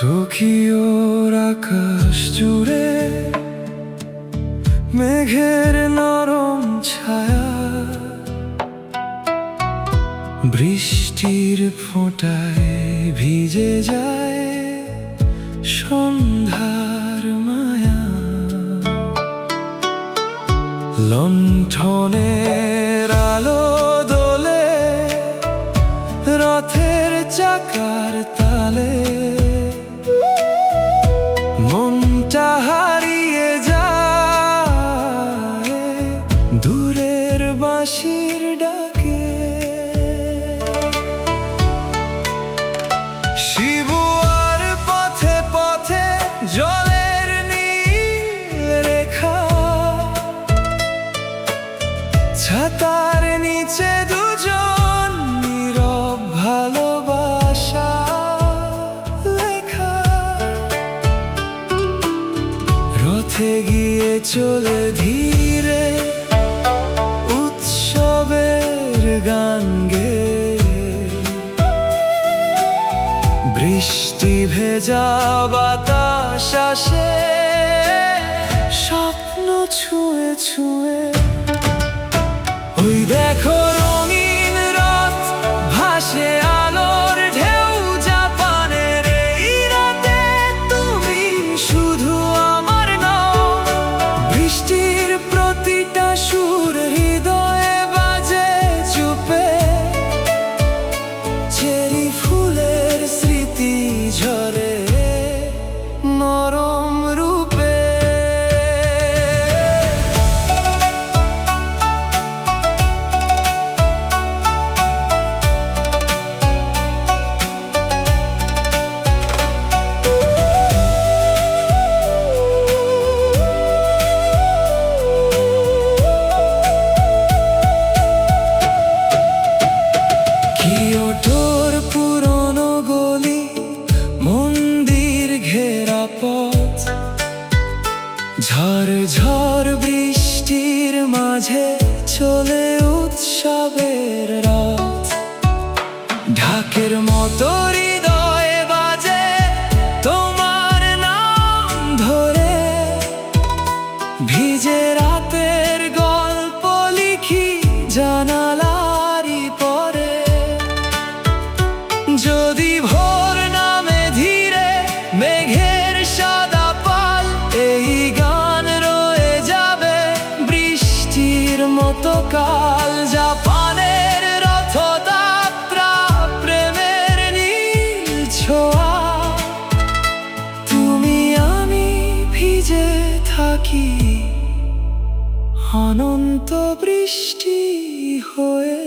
টোকিওর আকাশ জুড়ে মেঘের নরম ছায়া, বৃষ্টির ফোঁটায় ভিজে যায় সন্ধ্যার মায়া। লণ্ঠনের আলো দোলে রথের চাকার তালে, মনটা হারিয়ে যায় দূরের বাঁশির ডাকে। শিবুয়ার পথে পথে জলের নীল রেখা, ছাতার নিচে দুজন নীরব ভালোবাসা লেখা। রথে গিয়ে চলে ধীরে উৎসবের গান গেয়ে, বৃষ্টি ভেজা বাতাস আসে স্বপ্ন ছুঁয়ে ছুঁয়ে। ওই দেখো রঙিন রথ ভাসে আলোর ঢেউ, জাপানের এই রাতে তুমি শুধু আমার নও। বৃষ্টির প্রতিটা সুর হৃদয়ে বাজে চুপে, চেরি ফুলের স্মৃতি ঝরে নরম রূপে। কিয়োটোর পুরনো গলি, মন্দির ঘেরা পথ, ঝড় ঝড় বৃষ্টির মাঝে চলে উৎসবের রাত। ঢাকের মতো হৃদয়ে বাজে তোমার নাম ধরে, ভিজে রাতের গল্প লিখি জানালারই পরে। যদি ভোর নামে ধীরে মেঘের সাদা পাল, এই গান রয়ে যাবে বৃষ্টির মতো কাল। জাপানের রথযাত্রা, প্রেমের নীল ছোঁয়া, তুমি আমি ভিজে থাকি অনন্ত বৃষ্টি হয়ে।